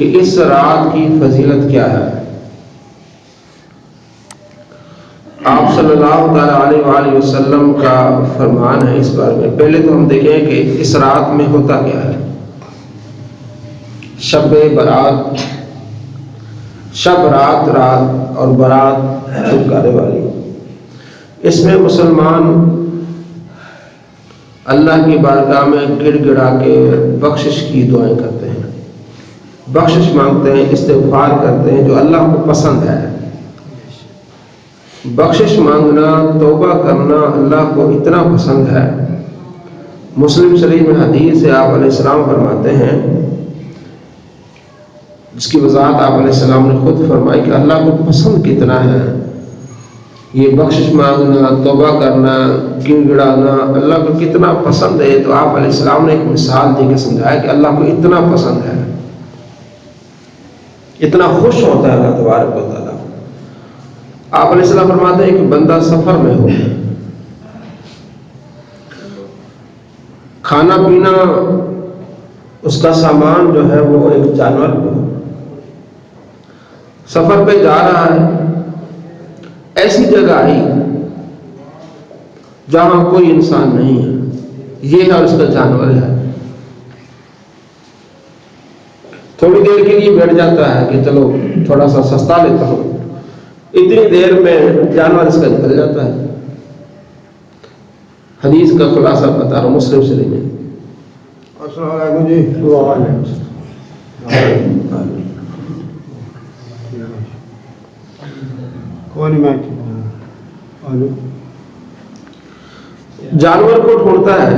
کہ اس رات کی فضیلت کیا ہے۔ آپ صلی اللہ تعالیٰ علیہ وآلہ وسلم کا فرمان ہے اس بارے میں۔ پہلے تو ہم دیکھیں کہ اس رات میں ہوتا کیا ہے۔ شب برات، شب رات، رات اور برات چھٹکارے والی، اس میں مسلمان اللہ کی بارگاہ میں گڑ گڑا کے بخشش کی دعائیں کرتے ہیں، بخشش مانگتے ہیں، استغفار کرتے ہیں جو اللہ کو پسند ہے۔ بخشش مانگنا، توبہ کرنا اللہ کو اتنا پسند ہے۔ مسلم شریف میں حدیث ہے، آپ علیہ السلام فرماتے ہیں، جس کی وضاحت آپ علیہ السلام نے خود فرمائی کہ اللہ کو پسند کتنا ہے یہ بخشش مانگنا، توبہ کرنا، گڑ گڑانا، اللہ کو کتنا پسند ہے۔ تو آپ علیہ السلام نے ایک مثال دے کے سمجھایا کہ اللہ کو اتنا پسند ہے، اتنا خوش ہوتا ہے اللہ تبارک و تعالیٰ۔ آپ علیہ السلام فرماتے ہیں کہ بندہ سفر میں ہو، کھانا پینا اس کا سامان جو ہے وہ ایک جانور کو، سفر پہ جا رہا ہے، ایسی جگہ آئی جہاں کوئی انسان نہیں ہے، یہ ہے اس کا جانور ہے، تھوڑی دیر کے لیے بیٹھ جاتا ہے کہ چلو تھوڑا سا سستا لیتا ہوں، اتنی دیر میں جانور اس کا نکل جاتا ہے۔ حدیث کا خلاصہ بتا رہا ہوں، مسلم شریف میں۔ السلام علیکم جی۔ جانور کو ڈھونڈتا ہے،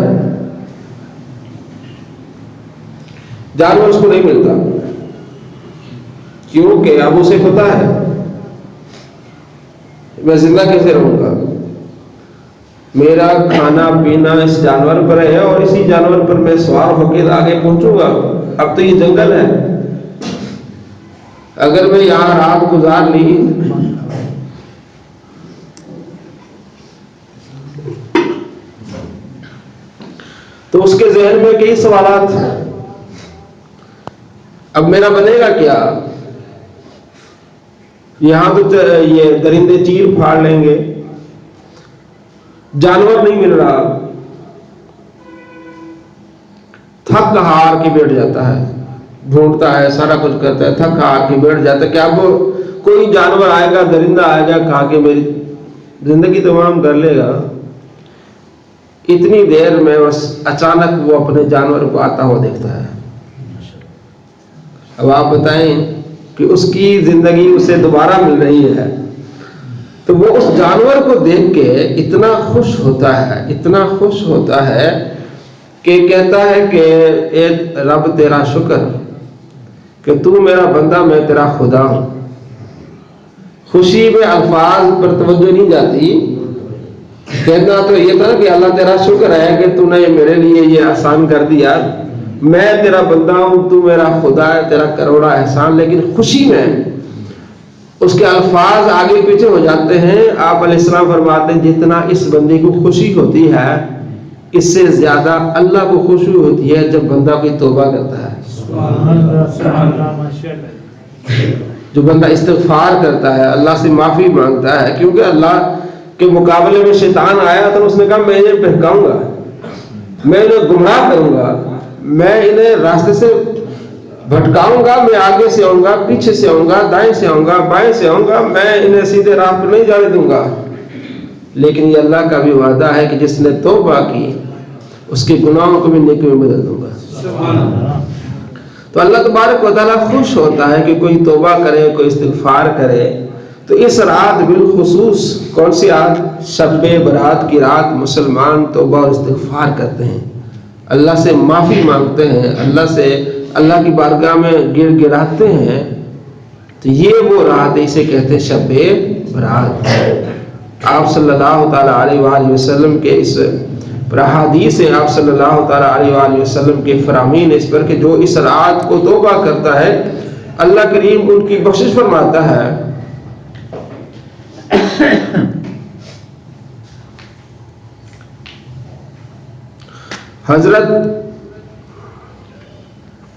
جانور اس کو نہیں ملتا، کیونکہ اب اسے پتا ہے میں زندہ کیسے رہوں گا، میرا کھانا پینا اس جانور پر ہے اور اسی جانور پر میں سوار ہو کے آگے پہنچوں گا۔ اب تو یہ جنگل ہے، اگر میں یہاں رات گزار لی تو اس کے ذہن میں کئی سوالات ہیں، اب میرا بنے گا کیا؟ یہاں تو یہ درندے چیر پھاڑ لیں گے، جانور نہیں مل رہا، تھک ہار کے بیٹھ جاتا ہے، ڈھونڈتا ہے، سارا کچھ کرتا ہے، تھک ہار کے بیٹھ جاتا ہے کہ اب کوئی جانور آئے گا، درندہ آئے گا، کھا کے میری زندگی تمام کر لے گا۔ اتنی دیر میں بس اچانک وہ اپنے جانور کو آتا ہوا دیکھتا ہے۔ اب آپ بتائیں کہ اس کی زندگی اسے دوبارہ مل رہی ہے، تو وہ اس جانور کو دیکھ کے اتنا خوش ہوتا ہے، اتنا خوش ہوتا ہے کہ کہتا ہے کہ اے رب تیرا شکر کہ تو میرا بندہ، میں تیرا خدا ہوں۔ خوشی میں الفاظ پر توجہ نہیں جاتی، کہنا تو یہ تھا کہ اللہ تیرا شکر ہے کہ تو نے میرے لیے یہ آسان کر دیا، میں تیرا بندہ ہوں، تو میرا خدا ہے، تیرا کروڑا احسان۔ لیکن خوشی میں اس کے الفاظ آگے پیچھے ہو جاتے ہیں۔ آپ علیہ السلام فرماتے ہیں جتنا اس بندے کو خوشی ہوتی ہے، اس سے زیادہ اللہ کو خوشی ہوتی ہے جب بندہ کوئی توبہ کرتا ہے، جو بندہ استغفار کرتا ہے، اللہ سے معافی مانگتا ہے۔ کیونکہ اللہ کے مقابلے میں شیطان آیا تو اس نے کہا میں انہیں بہکاؤں گا، میں انہیں گمراہ کروں گا، میں انہیں راستے سے بھٹکاؤں گا، میں آگے سے آؤں گا، پیچھے سے آؤں گا، دائیں سے آؤں گا، بائیں سے آؤں گا، میں انہیں سیدھے راہ پر نہیں جانے دوں گا۔ لیکن یہ اللہ کا بھی وعدہ ہے کہ جس نے توبہ کی اس کے گناہوں کو بھی نیکی میں بدل دوں گا۔ تو اللہ تبارک و تعالیٰ خوش ہوتا ہے کہ کوئی توبہ کرے، کوئی استغفار کرے۔ تو اس رات بالخصوص، کون سی رات؟ شب برات کی رات مسلمان توبہ اور استغفار کرتے ہیں، اللہ سے معافی مانگتے ہیں، اللہ کی بارگاہ میں گڑ گڑاتے ہیں۔ تو یہ وہ رات ہے، اسے کہتے ہیں شب برات۔ آپ صلی اللہ تعالیٰ علیہ وآلہ وسلم کے اس پر احادیث ہیں، آپ صلی اللہ تعالیٰ علیہ وآلہ وسلم کے فرامین اس پر کہ جو اس رات کو توبہ کرتا ہے اللہ کریم ان کی بخشش فرماتا ہے۔ حضرت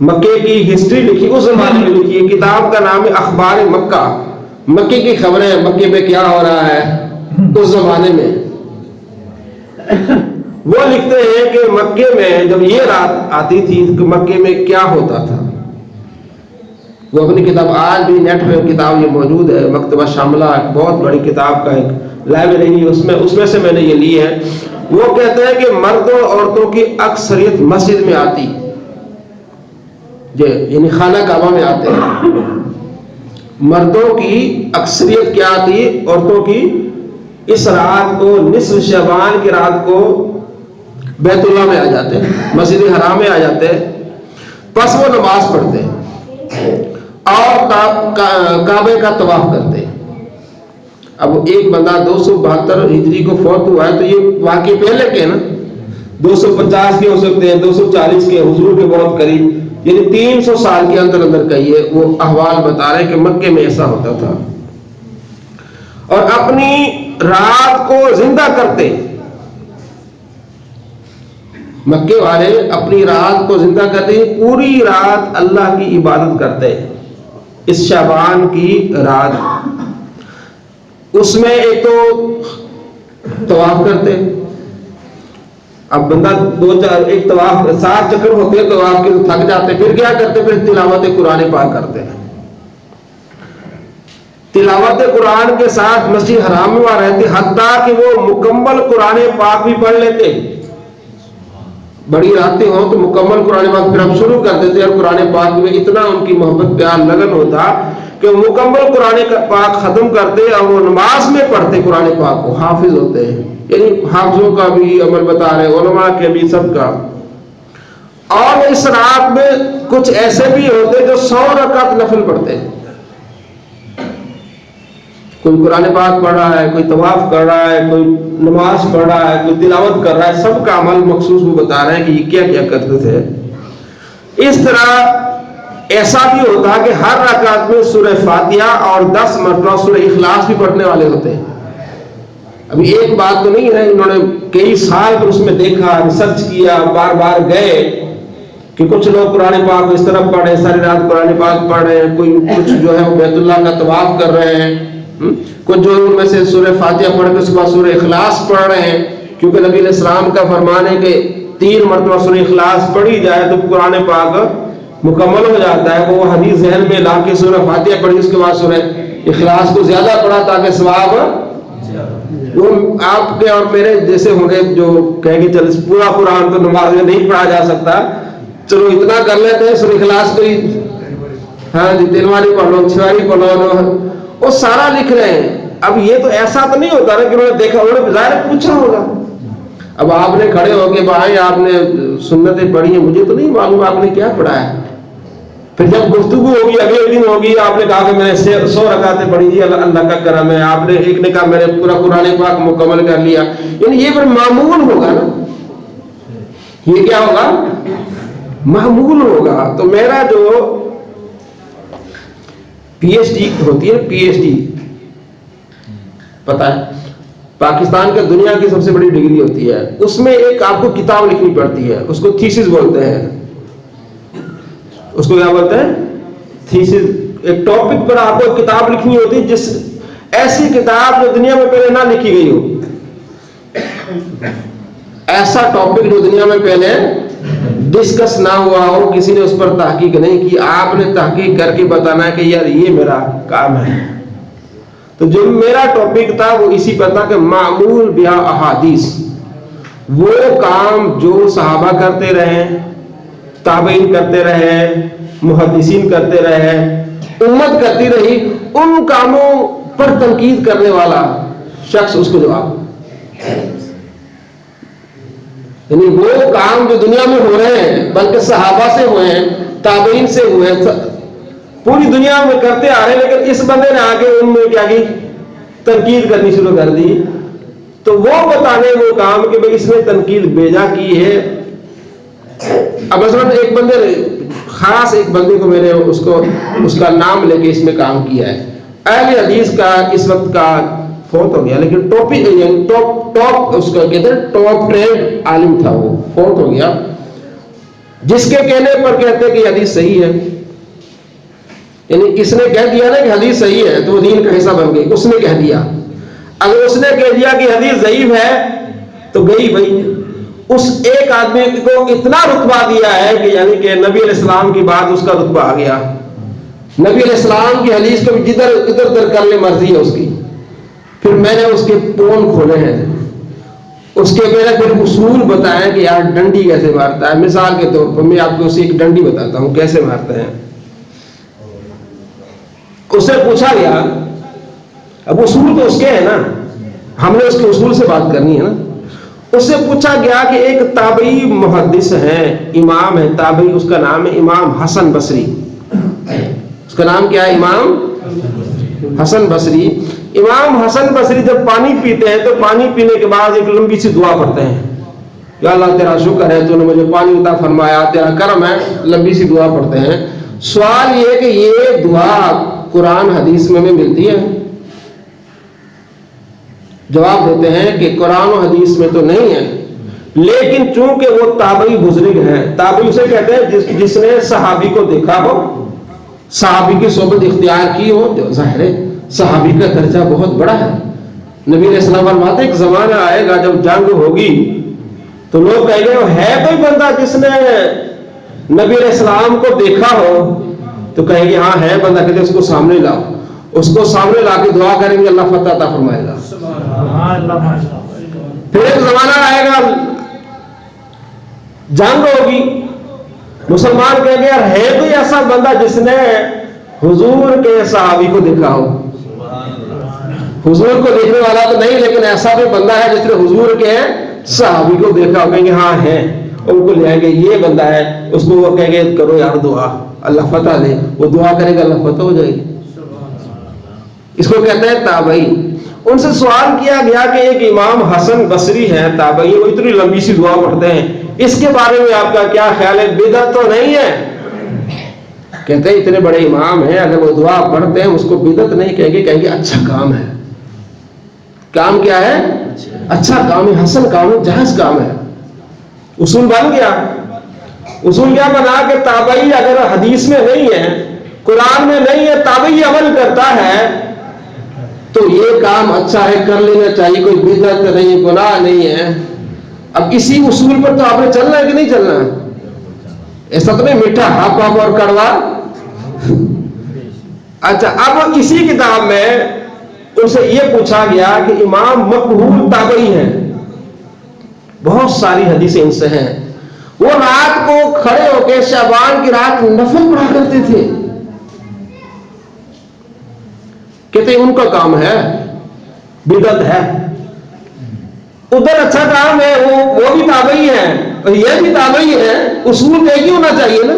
مکے کی ہسٹری لکھی، اس زمانے میں لکھی ہے، کتاب کا نام ہے اخبار مکہ، مکے کی خبریں، مکے میں کیا ہو رہا ہے اس زمانے میں۔ وہ لکھتے ہیں کہ مکے میں جب یہ رات آتی تھی کہ مکے میں کیا ہوتا تھا۔ وہ اپنی کتاب، آج بھی نیٹ پہ کتاب یہ موجود ہے، مکتبہ شاملہ ایک بہت بڑی کتاب کا ایک لائبریری، اس میں سے میں نے یہ لی ہے۔ وہ کہتے ہیں کہ مردوں اور عورتوں کی اکثریت مسجد میں آتی، یعنی خانہ کعبہ میں آتے ہیں۔ مردوں کی اکثریت کیا آتی، عورتوں کی اس رات کو، نصف شعبان کی رات کو بیت اللہ میں آ جاتے ہیں، مسجد حرام میں آ جاتے ہیں، پس وہ نماز پڑھتے ہیں اور کعبے کا طواف کرتے ہیں۔ اب ایک بندہ 272 ہجری کو فوت ہوا ہے تو یہ واقعی پہلے کے نا، 250 کے ہو سکتے ہیں، 240 کے، حضور کے بہت قریب، یعنی 300 سال کے اندر اندر کا یہ وہ احوال بتا رہے ہیں کہ مکے میں ایسا ہوتا تھا۔ اور اپنی رات کو زندہ کرتے، مکے والے اپنی رات کو زندہ کرتے، پوری رات اللہ کی عبادت کرتے۔ اس شعبان کی رات، اس میں ایک تو طواف کرتے، اب بندہ ایک طواف 7 چکر ہوتے ہیں طواف کے، تھک جاتے، پھر کیا کرتے، پھر تلاوت قرآن پاک کرتے ہیں۔ تلاوت قرآن کے ساتھ مسجد حرام میں وہاں رہتے، حتیٰ کہ وہ مکمل قرآن پاک بھی پڑھ لیتے۔ بڑی راتیں ہوں تو مکمل قرآن پاک پھر ہم شروع کر دیتے، اور قرآن پاک میں اتنا ان کی محبت پیار لگن ہوتا کہ مکمل قرآن پاک ختم کرتے اور وہ نماز میں پڑھتے قرآن پاک کو، حافظ ہوتے ہیں، یعنی حافظوں کا بھی عمل بتا رہے، علماء کے بھی، سب کا۔ اور اس رات میں کچھ ایسے بھی ہوتے جو 100 رکعت نفل پڑھتے ہیں، کوئی قرآن پاک پڑھ رہا ہے، کوئی طواف کر رہا ہے، کوئی نماز پڑھ رہا ہے، کوئی تلاوت کر رہا ہے، سب کا عمل مخصوص وہ بتا رہے ہیں کہ یہ کیا کیا کرتے تھے۔ اس طرح ایسا بھی ہوتا ہے کہ ہر رکعت میں سورہ فاتحہ اور 10 مرتبہ سورہ اخلاص بھی پڑھنے والے ہوتے ہیں۔ ابھی ایک بات تو نہیں ہے، انہوں نے کئی سال پر اس میں دیکھا، ریسرچ کیا، بار بار گئے کہ کچھ لوگ قرآن پاک اس طرح پڑھے، ساری رات قرآن پاک پڑھ رہے ہیں، کوئی کچھ جو ہے وہ بیت اللہ کا طواف کر رہے ہیں، کچھ جو ان میں سے سورہ فاتحہ پڑھ کے اس کے بعد سورہ اخلاص پڑھ رہے ہیں، کیونکہ نبی علیہ السلام کا فرمان ہے کہ 3 مرتبہ سورہ اخلاص پڑھی جائے تو قرآن پاک مکمل ہو جاتا ہے۔ وہ حدیث ذہن میں لا کے سورہ فاتحہ پڑھی، اس کے بعد سورہ اخلاص کو زیادہ پڑھا تاکہ ثواب وہ آپ کے اور میرے جیسے ہوں گے جو کہیں گے چل پورا قرآن تو نماز میں نہیں پڑھا جا سکتا، چلو اتنا کر لیتے ہیں، سورہ اخلاص کو ہی ہاں جی 3 باری پڑھ لو، 6 باری پڑھ لو، وہ سارا لکھ رہے ہیں۔ اب یہ تو ایسا تو نہیں ہوتا نا کہ انہوں نے دیکھا، انہوں نے ظاہر پوچھا ہوگا۔ اب آپ نے کھڑے ہو کے بھائی آپ نے سنتیں پڑھی ہیں، مجھے تو نہیں معلوم آپ نے کیا پڑھا ہے۔ پھر جب گفتگو ہوگی، اگلے دن ہوگی، آپ نے کہا کہ میں نے 100 رکعتیں پڑھی جی، اللہ کا کرم ہے، آپ نے ایک نے کہا میں نے پورا قرآن پاک مکمل کر لیا، یعنی یہ پھر معمول ہوگا نا، یہ کیا ہوگا، معمول ہوگا۔ تو میرا جو پی ایچ ڈی ہوتی ہے، پی ایچ ڈی پتا ہے پاکستان کا دنیا کی سب سے بڑی ڈگری ہوتی ہے، اس میں ایک آپ کو کتاب لکھنی پڑتی ہے، اس کو تھیسس بولتے ہیں، اس کو کیا بولتے ہیں، تھیسس۔ ایک ٹاپک پر آپ کو کتاب لکھنی ہوتی ہے، جس ایسی کتاب جو دنیا میں پہلے نہ لکھی گئی ہو، ایسا ٹاپک جو دنیا میں پہلے ڈسکس نہ ہوا ہو، کسی نے اس پر تحقیق نہیں کی، آپ نے تحقیق کر کے بتانا ہے کہ یار یہ میرا کام ہے۔ تو جو میرا ٹاپک تھا وہ اسی پر تھا کہ معمول بہا احادیث، وہ کام جو صحابہ کرتے رہے، تابعین کرتے رہے، محدثین کرتے رہے، امت کرتی رہی، ان کاموں پر تنقید کرنے والا شخص اس کو جواب، یعنی وہ کام جو دنیا میں ہو رہے ہیں بلکہ صحابہ سے ہوئے ہیں، تابعین سے ہوئے ہیں، پوری دنیا میں کرتے آ رہے ہیں، لیکن اس بندے نے آگے ان میں کیا کی، تنقید کرنی شروع کر دی۔ تو وہ بتانے وہ کام کہ بھئی اس نے تنقید بیجا کی ہے۔ اب مثلا ایک بندے خاص ایک بندے کو میں نے اس کا نام لے کے اس میں کام کیا ہے، اہل حدیث کا اس وقت کا فوت ہو گیا، لیکن ٹاپ اس کا کہتے ہیں ٹاپ ٹرینڈ عالم تھا، وہ فوت ہو گیا۔ جس کے کہنے پر کہتے ہیں کہ یہ حدیث صحیح ہے، یعنی اس نے کہہ دیا نا کہ حدیث صحیح ہے تو وہ دین کا حصہ بن گئی، اس نے کہہ دیا۔ اگر اس نے کہہ دیا کہ حدیث ضعیف ہے تو گئی بھائی، اس ایک آدمی کو اتنا رتبہ دیا ہے کہ یعنی کہ نبی علیہ السلام کی بات اس کا رتبہ آ گیا، نبی علیہ السلام کی حدیث کو جدھر ادھر ادھر کر لے مرضی ہے اس کی۔ پھر میں نے اس کے پون کھولے ہیں، اس کے میں نے پھر اصول بتایا کہ یار ڈنڈی کیسے مارتا ہے۔ مثال کے طور پر میں آپ کو اسے ایک ڈنڈی بتاتا ہوں کیسے مارتے ہیں۔ اس سے پوچھا گیا، اب اصول تو اس کے ہیں نا، ہم نے اس کے اصول سے بات کرنی ہے نا۔ اس سے پوچھا گیا کہ ایک تابعی محدث ہے، امام ہے تابعی، اس کا نام ہے امام حسن بصری۔ اس کا نام کیا ہے؟ امام حسن بصری۔ امام حسن بصری جب پانی پیتے ہیں تو پانی پینے کے بعد ایک لمبی سی دعا پڑھتے ہیں، یا اللہ تیرا شکر ہے تو نے مجھے پانی عطا فرمایا، تیرا کرم ہے، لمبی سی دعا پڑھتے ہیں۔ سوال یہ کہ یہ دعا قرآن حدیث میں ملتی ہے؟ جواب دیتے ہیں کہ قرآن و حدیث میں تو نہیں ہے، لیکن چونکہ وہ تابعی بزرگ ہے، تابعی اسے کہتے ہیں جس نے صحابی کو دیکھا ہو، صحابی کی صحبت اختیار کی ہو، جو ظاہر ہے صحابی کا درجہ بہت بڑا ہے۔ نبی علیہ السلام فرماتے ہیں ایک زمانہ آئے گا جب جنگ ہوگی تو لوگ کہیں گے ہے کوئی بندہ جس نے نبی علیہ السلام کو دیکھا ہو؟ تو کہیں گے ہاں ہے بندہ، کہتے اس کو سامنے لاؤ، اس کو سامنے لا کے دعا کریں گے، اللہ فتح عطا فرمائے گا۔ پھر ایک زمانہ آئے گا جنگ ہوگی، مسلمان کہیں گے یار ہے کوئی ایسا بندہ جس نے حضور کے صحابی کو دیکھا ہو؟ حضور کو دیکھنے والا تو نہیں، لیکن ایسا بھی بندہ ہے جس نے حضور کے صحابی کو دیکھا ہو۔ کہیں گے ہاں ہے، ان کو لے آئیں گے، یہ بندہ ہے، اس کو وہ کہیں گے کرو یار دعا، اللہ فتح دے، وہ دعا کرے گا اللہ فتح ہو جائے گی۔ اس کو کہتے ہیں تابعی۔ ان سے سوال کیا گیا کہ ایک امام حسن بصری ہے تابعی، وہ اتنی لمبی سی دعا پڑھتے ہیں، اس کے بارے میں آپ کا کیا خیال ہے؟ بدعت تو نہیں ہے؟ کہتے ہیں اتنے بڑے امام ہیں، اگر وہ دعا پڑھتے ہیں اس کو بدعت نہیں کہیں گے، کہیں گے اچھا کام ہے۔ کام کیا ہے؟ اچھا کام ہے، حسن کام ہے، جائز کام ہے۔ اصول بن گیا۔ اصول کیا بنا کہ تابعی اگر حدیث میں نہیں ہے، قرآن میں نہیں ہے، تابعی عمل کرتا ہے تو یہ کام اچھا ہے، کر لینا چاہیے، کوئی بدعت نہیں، گناہ نہیں ہے۔ اب اسی اصول پر تو آپ نے چلنا ہے کہ نہیں چلنا ہے؟ ایسا تو نہیں میٹھا ہاپ ہاپ اور کڑوا۔ اچھا، اب اسی کتاب میں ان سے یہ پوچھا گیا کہ امام مقبول تابعی ہیں، بہت ساری حدیثیں ان سے ہیں، وہ رات کو کھڑے ہو کے شعبان کی رات نفل پڑھا کرتے تھے۔ کہتے ہیں ان کا کام ہے، بدعت ہے۔ ادھر اچھا کام ہے، وہ بھی تابعی ہے اور یہ بھی تابعی ہے، اصول ایک ہی ہونا چاہیے نا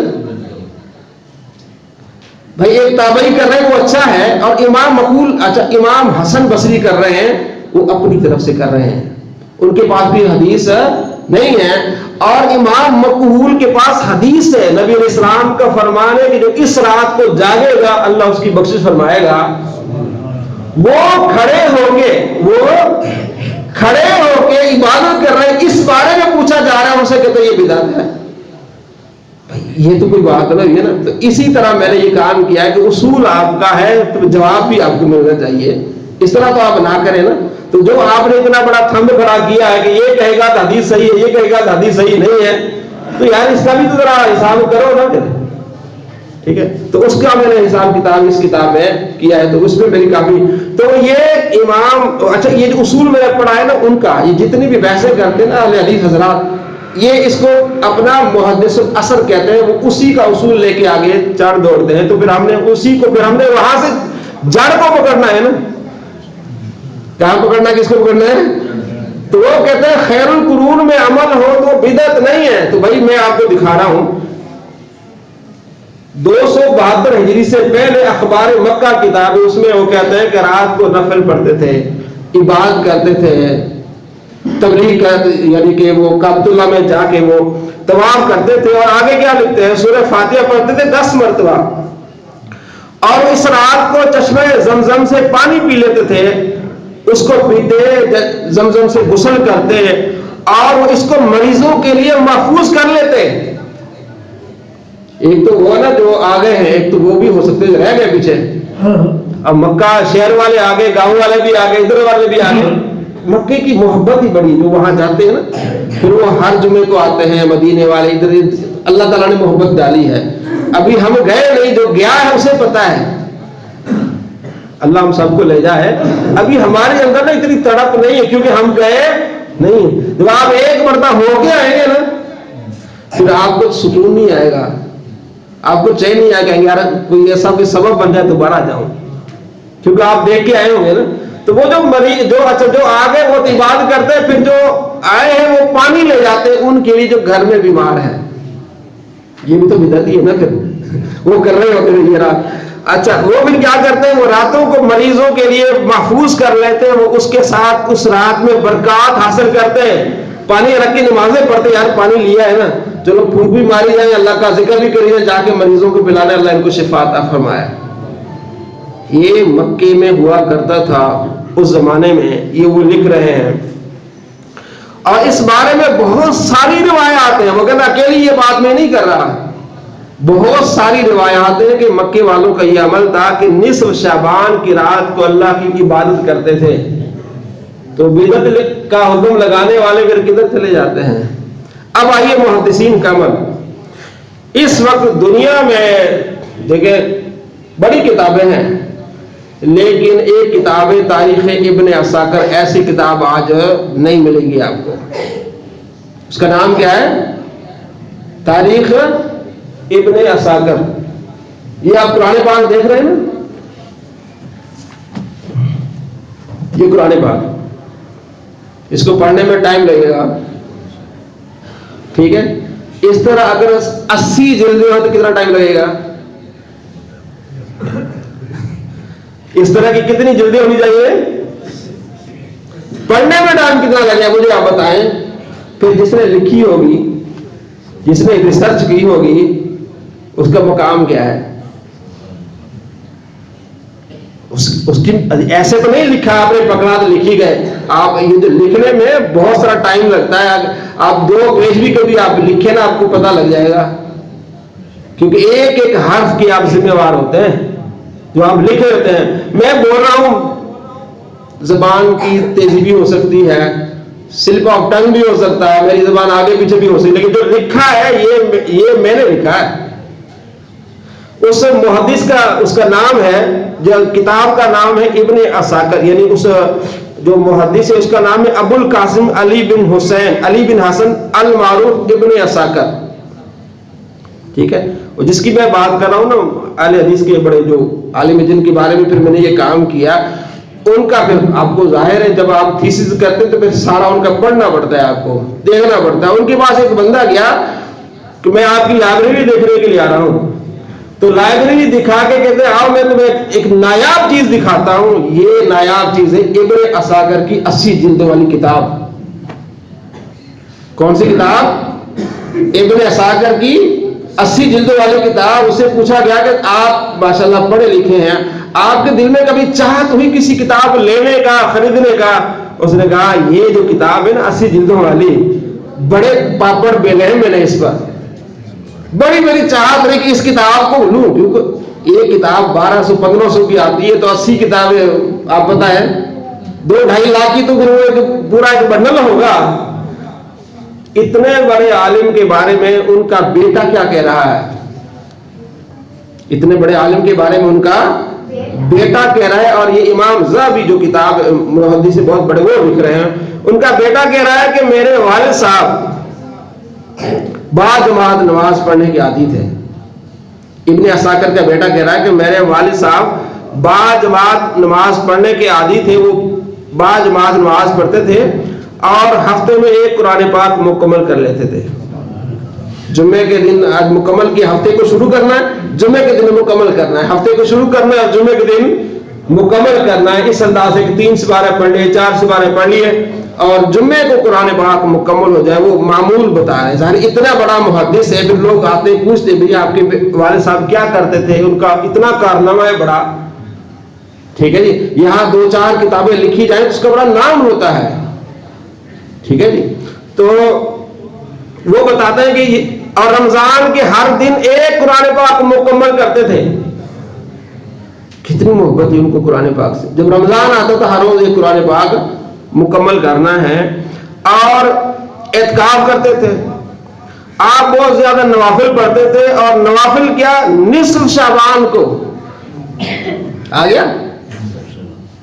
بھائی۔ ایک تابعی کر رہے ہیں وہ اچھا ہے، اور امام مقبول، اچھا امام حسن بصری کر رہے ہیں وہ اپنی طرف سے کر رہے ہیں، ان کے پاس بھی حدیث نہیں ہے، اور امام مقبول کے پاس حدیث ہے۔ نبی علیہ السلام کا فرمان ہے کہ جو اس رات کو جاگے گا اللہ اس کی بخشش فرمائے گا۔ وہ کھڑے ہو کے عبادت کر رہے ہیں، اس بارے میں پوچھا جا رہا ہے ان سے، کہتے یہ بدعت ہے۔ یہ تو کوئی بات نہیں ہے نا۔ تو اسی طرح میں نے یہ کام کیا ہے کہ اصول آپ کا ہے تو جواب بھی آپ کو ملنا چاہیے، اس طرح تو آپ نہ کریں نا۔ تو جو آپ نے اتنا بڑا تھمب کھڑا کیا ہے کہ یہ کہے گا تو حدیث صحیح ہے، یہ کہے گا تو حدیث صحیح نہیں ہے، تو یار اس کا بھی تو ذرا حساب کرو نا، ٹھیک ہے؟ تو اس کا میں نے حساب کتاب اس کتاب میں کیا ہے، تو اس میں میری کافی، تو یہ امام، اچھا یہ جو اصول میں نے پڑھا ہے نا ان کا، یہ جتنی بھی بحثیں کرتے ہیں نا اہل حدیث حضرات، یہ اس کو اپنا محدث الاثر کہتے ہیں، وہ اسی کا اصول لے کے آگے چڑھ دوڑتے ہیں، تو پھر ہم نے اسی کو، پھر ہم نے وہاں سے جڑ کو پکڑنا ہے نا۔ کہاں پکڑنا ہے؟ کس کو پکڑنا ہے؟ تو وہ کہتے ہیں خیر القرون میں عمل ہو تو بدعت نہیں ہے۔ تو بھائی میں آپ کو دکھا رہا ہوں 272 ہجری سے پہلے اخبار مکہ کتاب ہے، اس میں وہ کہتے ہیں کہ رات کو نفل پڑھتے تھے، عبادت کرتے تھے، تبلیغ کرتے، یعنی کہ وہ کعبۃ اللہ میں جا کے وہ طواف کرتے تھے، اور آگے کیا لکھتے ہیں؟ سورہ فاتحہ پڑھتے تھے 10 مرتبہ، اور اس رات کو چشمہ زمزم سے پانی پی لیتے تھے، اس کو پیتے، زمزم سے غسل کرتے، اور اس کو مریضوں کے لیے محفوظ کر لیتے۔ ایک تو وہ نا جو آگے ہیں، ایک تو وہ بھی ہو سکتے رہ گئے پیچھے. اب مکہ شہر والے آگے، گاؤں والے بھی آگے، ادھر والے بھی آگے. مکے کی محبت ہی بڑی، جو وہاں جاتے ہیں نا پھر وہ ہر جمعے کو آتے ہیں. مدینے والے ادھر اللہ تعالیٰ نے محبت ڈالی ہے. ابھی ہم گئے نہیں، جو گیا ہے اسے پتا ہے. اللہ ہم سب کو لے جائے. ابھی ہمارے اندر نا اتنی تڑپ نہیں ہے کیونکہ ہم گئے نہیں. جب آپ ایک مرتبہ ہو کے آئیں گے نا پھر آپ کو سکون نہیں آئے گا، آپ کو چین نہیں آئے گا یار کوئی ایسا کوئی سبب بن جائے دوبارہ جاؤں، کیونکہ آپ دیکھ کے آئے ہوں گے نا. تو وہ جو مریض جو آگے وہ عبادت کرتے ہیں، پھر جو آئے ہیں وہ پانی لے جاتے ہیں ان کے لیے جو گھر میں بیمار ہے. یہ بھی تو بدعت ہی ہے نا، پھر وہ کر رہے ہوتے ہیں یہ رات. اچھا وہ پھر کیا کرتے ہیں، وہ راتوں کو مریضوں کے لیے محفوظ کر لیتے ہیں. وہ اس کے ساتھ اس رات میں برکات حاصل کرتے ہیں. پانی رکھ کے نمازیں پڑھتے ہیں، یار پانی لیا ہے نا چلو پھونک بھی ماری جائیں، اللہ کا ذکر بھی کری جائیں، جا کے مریضوں کو پلانے، اللہ ان کو شفا عطا فرمائے. یہ مکے میں ہوا کرتا تھا اس زمانے میں، یہ وہ لکھ رہے ہیں. اور اس بارے میں بہت ساری روایات ہیں. وہ کہنا اکیلی یہ بات میں نہیں کر رہا، بہت ساری روایات ہیں کہ مکے والوں کا یہ عمل تھا کہ نصف شعبان کی رات کو اللہ کی عبادت کرتے تھے. تو بدعت کا حکم لگانے والے پھر کدھر چلے جاتے ہیں. اب آئیے محدثین کا عمل. اس وقت دنیا میں دیکھیں بڑی کتابیں ہیں، لیکن ایک کتاب تاریخ ابن عساکر، ایسی کتاب آج نہیں ملے گی آپ کو. اس کا نام کیا ہے؟ تاریخ ابن عساکر. یہ آپ قرآن پاک دیکھ رہے ہیں نا، یہ قرآن پاک، اس کو پڑھنے میں ٹائم لگے گا، ٹھیک ہے. اس طرح اگر 80 جلدیں ہو تو کتنا ٹائم لگے گا؟ اس طرح کی کتنی جلدی ہونی چاہیے؟ پڑھنے میں ٹائم کتنا لگے گا مجھے آپ بتائیں. پھر جس نے لکھی ہوگی، جس نے ریسرچ کی ہوگی، اس کا مقام کیا ہے؟ اس کی ایسے تو نہیں لکھا آپ نے پکڑا تو لکھی گئے. آپ یہ جو لکھنے میں بہت سارا ٹائم لگتا ہے. آپ 2 پیج بھی کبھی آپ لکھیں نا آپ کو پتہ لگ جائے گا، کیونکہ ایک ایک حرف کے آپ ذمہ وار ہوتے ہیں جو آپ لکھ رہے ہوتے ہیں. میں بول رہا ہوں زبان کی تیزی بھی ہو سکتی ہے، سلپ آف ٹنگ بھی ہو سکتا ہے، میری زبان آگے پیچھے بھی ہو سکتی ہے، لیکن جو لکھا ہے یہ میں نے لکھا ہے. اس محدث کا اس کا نام ہے، جو کتاب کا نام ہے ابن عساکر، یعنی اس جو محدث ہے اس کا نام ہے ابو القاسم علی بن حسین علی بن حسن المعروف ابن عساکر. ٹھیک ہے. اور جس کی میں بات کر رہا ہوں نا، اہل حدیث کے بڑے جو عالم جن کے بارے میں پھر میں نے یہ کام کیا، ان کا پھر آپ کو ظاہر ہے جب آپ تھیسس کرتے ہیں تو پھر سارا ان کا پڑھنا پڑتا ہے، آپ کو دیکھنا پڑتا ہے. ان کے پاس ایک بندہ گیا کہ میں آپ کی لائبریری دیکھنے کے لیے آ رہا ہوں. تو لائبریری دکھا کے کہتے ہیں آؤ میں تمہیں ایک نایاب چیز دکھاتا ہوں. یہ نایاب چیز ہے ابن عساکر کی 80 جلدوں والی کتاب. کون سی کتاب؟ ابن عساکر کی 80 جلدوں والی کتاب. اسے پوچھا گیا کہ آپ ماشاءاللہ پڑھے لکھے ہیں، آپ کے دل میں کبھی چاہت ہوئی کسی کتاب لینے کا، خریدنے کا؟ اس نے کہا یہ جو کتاب ہے نا 80 جلدوں والی، بڑے پاپڑ بیلے ہیں میں نے اس پر، بڑی میری چاہت رہی کہ اس کتاب کو لوں، کیونکہ یہ کتاب 1200-1500 کی آتی ہے، تو 80 کتابیں آپ پتہ ہے 2-2.5 لاکھ کی، تو پھر وہ پورا ایک بنڈل ہوگا. اتنے بڑے عالم کے بارے میں ان کا بیٹا کیا کہہ رہا ہے؟ اتنے بڑے عالم کے بارے میں ان کا بیٹا کہہ رہا ہے. اور یہ امام ذہبی جو کتاب محدث سے بہت بڑے وہ لکھ رہے ہیں، ان کا بیٹا کہہ رہا ہے کہ میرے والد صاحب باجماعت نماز پڑھنے کے عادی تھے. ابن عساکر کا بیٹا کہہ رہا ہے کہ میرے والد صاحب باجماعت نماز پڑھنے کے عادی تھے. وہ باجماعت نماز پڑھتے تھے اور ہفتے میں ایک قرآن پاک مکمل کر لیتے تھے. جمعے کے دن آج مکمل کیا، ہفتے کو شروع کرنا ہے، جمعے کے دن مکمل کرنا ہے، ہفتے کو شروع کرنا ہے اور جمعے کے دن مکمل کرنا ہے. اس انداز سے 3 سپارے پڑھ لیے، 4 سپارے پڑھ لیے اور جمعے کو قرآن پاک مکمل ہو جائے. وہ معمول بتا رہے ہیں. ظاہر اتنا بڑا محدث ہے، پھر لوگ آتے ہیں پوچھتے بھی آپ کے والد صاحب کیا کرتے تھے، ان کا اتنا کارنامہ ہے بڑا. ٹھیک ہے جی. یہاں 2-4 کتابیں لکھی جائیں اس کا بڑا نام ہوتا ہے. ٹھیک ہے جی. تو وہ بتاتے ہیں کہ اور رمضان کے ہر دن ایک قرآن پاک مکمل کرتے تھے. کتنی محبت ہے ان کو قرآن پاک سے. جب رمضان آتا تھا ہر روز ایک قرآن پاک مکمل کرنا ہے. اور اعتکاف کرتے تھے. آپ بہت زیادہ نوافل پڑھتے تھے. اور نوافل کیا؟ نصف شعبان کو آ گیا،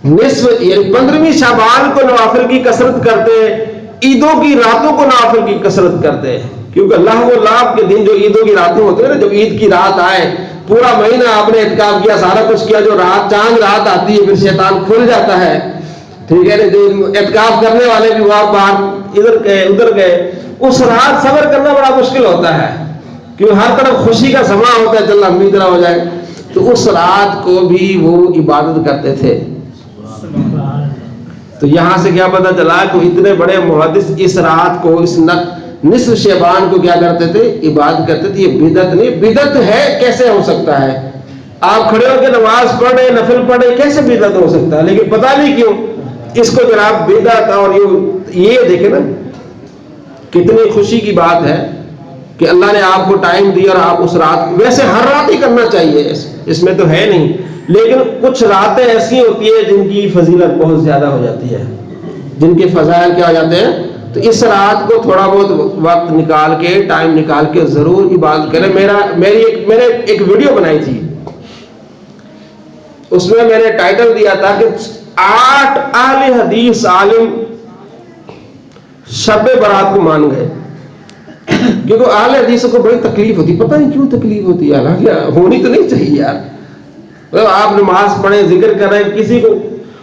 نصف یعنی 15ویں شعبان کو نوافل کی کثرت کرتے. عیدوں کی راتوں کو نوافل کی کثرت کرتے. کیونکہ اللہ و لاب کے دن جو عیدوں کی راتیں ہوتے ہیں نا، جب عید کی رات آئے پورا مہینہ آپ نے اعتکاف کیا، سارا کچھ کیا، جو رات چاند رات آتی ہے پھر شیطان کھل جاتا ہے. ٹھیک ہے نا، جو اعتکاف کرنے والے بھی وہاں باہر ادھر گئے ادھر گئے، اس رات صبر کرنا بڑا مشکل ہوتا ہے کیونکہ ہر طرف خوشی کا سما ہوتا ہے، چل لمبی طرح ہو جائے. تو اس رات کو بھی وہ عبادت کرتے تھے. تو یہاں سے کیا پتہ چلا کہ اتنے بڑے محدث اس رات کو، اس نصف شعبان کو کیا کرتے تھے؟ عبادت کرتے تھے. یہ بدعت نہیں، بدعت ہے کیسے ہو سکتا ہے؟ آپ کھڑے ہو کے نماز پڑھے، نفل پڑھے، کیسے بدعت ہو سکتا ہے؟ لیکن پتہ نہیں کیوں اس کو جناب بدعت. اور یہ دیکھیں نا کتنی خوشی کی بات ہے کہ اللہ نے آپ کو ٹائم دیا اور آپ اس رات، ویسے ہر رات ہی کرنا چاہیے، اس میں تو ہے نہیں، لیکن کچھ راتیں ایسی ہوتی ہیں جن کی فضیلت بہت زیادہ ہو جاتی ہے، جن کے فضائل کیا ہو جاتے ہیں. تو اس رات کو تھوڑا بہت وقت نکال کے، ٹائم نکال کے ضرور عبادت کریں. میں نے ایک ویڈیو بنائی تھی، اس میں نے ٹائٹل دیا تھا کہ 8 اہل حدیث عالم شب برات کو مان گئے. کیونکہ اہل حدیثوں کو بڑی تکلیف ہوتی، پتہ نہیں کیوں تکلیف ہوتی ہے، حالانکہ ہونی تو نہیں چاہیے یار. آپ نماز پڑھیں، ذکر کریں، کسی کو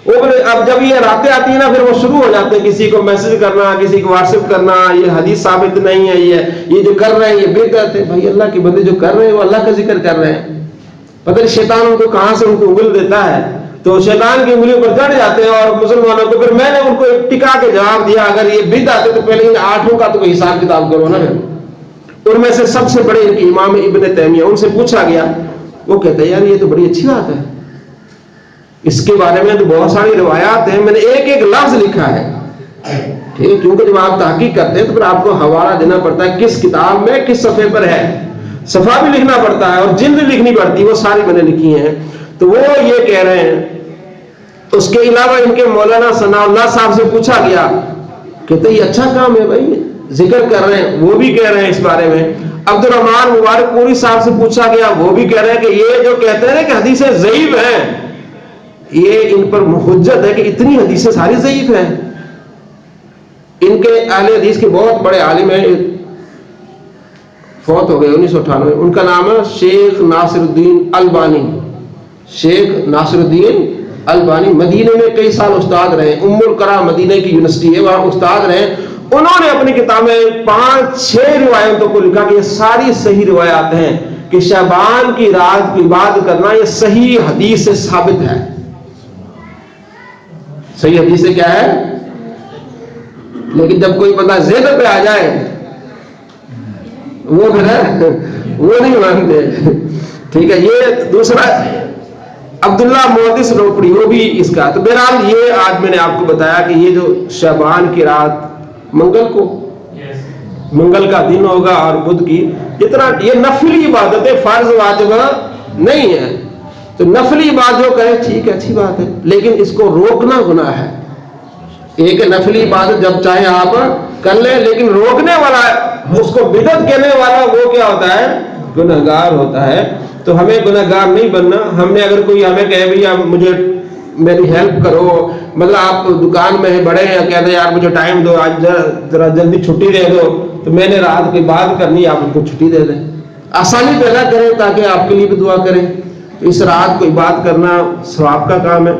اب جب یہ راتیں آتی ہیں نا پھر وہ شروع ہو جاتے ہیں کسی کو میسج کرنا، کسی کو واٹس ایپ کرنا، یہ حدیث ثابت نہیں ہے، یہ جو کر رہے ہیں یہ بدعت ہے. بھائی اللہ کے بندے جو کر رہے ہیں وہ اللہ کا ذکر کر رہے ہیں. پتہ نہیں شیطان ان کو کہاں سے ان کو انگل دیتا ہے، تو شیطان کی انگلیوں پر چڑھ جاتے ہیں. اور مسلمانوں کو پھر میں نے ان کو ٹکا کے جواب دیا، اگر یہ بدعت ہے تو پہلے ان 8 کا تو کوئی حساب کتاب کرو نا. ان میں سے سب سے بڑے ان کے امام ابن تیمیہ، ان سے پوچھا گیا، وہ کہتے ہیں یار یہ تو بڑی اچھی بات ہے، اس کے بارے میں تو بہت ساری روایات ہیں، میں نے ایک ایک لفظ لکھا ہے. ٹھیک، کیونکہ جب آپ تحقیق کرتے ہیں تو پھر آپ کو حوالہ دینا پڑتا ہے کس کتاب میں کس صفحے پر ہے، صفحہ بھی لکھنا پڑتا ہے اور جلد لکھنی پڑتی ہے، وہ ساری میں نے لکھی ہیں. تو وہ یہ کہہ رہے ہیں. اس کے علاوہ ان کے مولانا ثناء اللہ صاحب سے پوچھا گیا، کہتے یہ اچھا کام ہے بھائی، ذکر کر رہے ہیں، وہ بھی کہہ رہے ہیں اس بارے میں. عبد الرحمان مبارک پوری صاحب سے پوچھا گیا، وہ بھی کہہ رہے ہیں کہ یہ جو کہتے ہیں کہ حدیثیں ضعیف ہیں، یہ ان پر حجت ہے کہ اتنی حدیثیں ساری ضعیف ہیں. ان کے اہل حدیث کے بہت بڑے عالم ہیں، فوت ہو گئے 1998. ان کا نام ہے شیخ ناصر الدین البانی. شیخ ناصر الدین البانی مدینے میں کئی سال استاد رہے. ام القرا مدینے کی یونیورسٹی ہے، وہاں استاد رہے. انہوں نے اپنی کتابیں 5-6 روایتوں کو لکھا کہ یہ ساری صحیح روایات ہیں کہ شعبان کی رات کی عبادت کرنا یہ صحیح حدیث سے ثابت ہے. صحیح حدیث سے کیا ہے؟ لیکن جب کوئی بندہ ضد پہ آ جائے وہ نہیں مانتے. ٹھیک ہے، یہ دوسرا عبداللہ محدث روپڑی، وہ بھی اس کا. تو بہرحال یہ آج میں نے آپ کو بتایا کہ یہ جو شعبان کی رات منگل کو، منگل کا دن ہوگا اور بدھ کی، جتنا یہ نفلی عبادت ہے، فرض واجب نہیں ہے. تو نفلی عبادت جو کرے ٹھیک ہے، اچھی بات ہے، لیکن اس کو روکنا گناہ ہے. ایک نفلی عبادت جب چاہے آپ کر لیں، لیکن روکنے والا، اس کو بدعت کہنے والا وہ کیا ہوتا ہے؟ گنہگار ہوتا ہے. تو ہمیں گنہگار نہیں بننا. ہم نے اگر کوئی ہمیں کہے بھئی آپ مجھے میری ہیلپ کرو، مطلب آپ دکان میں بڑے ہیں، کہتے ہیں یار مجھے ٹائم دو، آج ذرا جلدی چھٹی دے دو، تو میں نے رات کی بات کرنی، آپ ان کو چھٹی دے دیں. آسانی پیدا کریں تاکہ آپ کے لیے بھی دعا کریں. اس رات کو عبادت کرنا ثواب کا کام ہے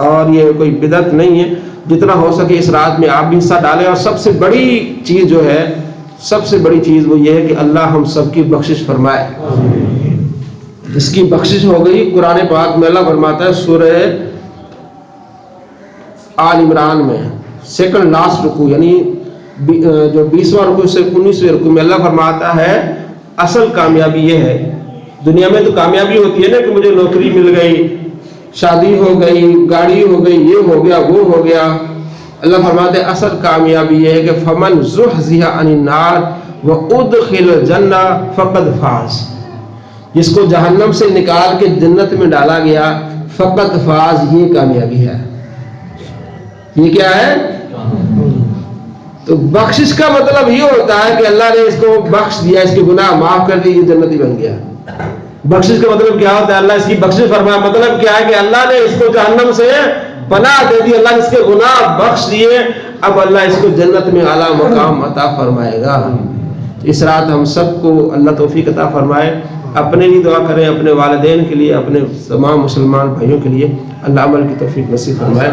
اور یہ کوئی بدعت نہیں ہے. جتنا ہو سکے اس رات میں آپ بھی حصہ ڈالیں. اور سب سے بڑی چیز جو ہے، سب سے بڑی چیز وہ یہ ہے کہ اللہ ہم سب کی بخشش فرمائے. اس کی بخشش ہو گئی. قرآن پاک میں اللہ فرماتا ہے سورہ آل عمران میں سیکنڈ لاسٹ رکوع، یعنی جو 20واں رکوع سے 19ویں رکوع میں اللہ فرماتا ہے اصل کامیابی یہ ہے. دنیا میں تو کامیابی ہوتی ہے نا کہ مجھے نوکری مل گئی، شادی ہو گئی، گاڑی ہو گئی، یہ ہو گیا، وہ ہو گیا. اللہ فرماتے ہیں اصل کامیابی یہ ہے کہ فمن زحزح عن النار وَأُدْخِلَ الْجَنَّةَ فَقَدْ فَازَ، جس کو جہنم سے نکال کے جنت میں ڈالا گیا، فقط فاز، یہ کامیابی ہے۔ یہ کیا ہے؟ تو بخشش کا مطلب یہ ہوتا ہے کہ اللہ نے اس کو بخش دیا، اس کے گناہ معاف کر دی، یہ جنتی بن گیا۔ بخشش کا مطلب کیا ہوتا ہے؟ اللہ اس کی بخشش فرمایا، مطلب کیا ہے کہ اللہ نے اس کو جہنم سے پناہ دے دی، اللہ نے اس کے گناہ بخش دیے، اب اللہ اس کو جنت میں اعلیٰ مقام عطا فرمائے گا۔ اس رات ہم سب کو اللہ توفیق عطا فرمائے، اپنے لیے دعا کریں، اپنے والدین کے لیے، اپنے تمام مسلمان بھائیوں کے لیے اللہ عمل کی توفیق نصیب فرمائے۔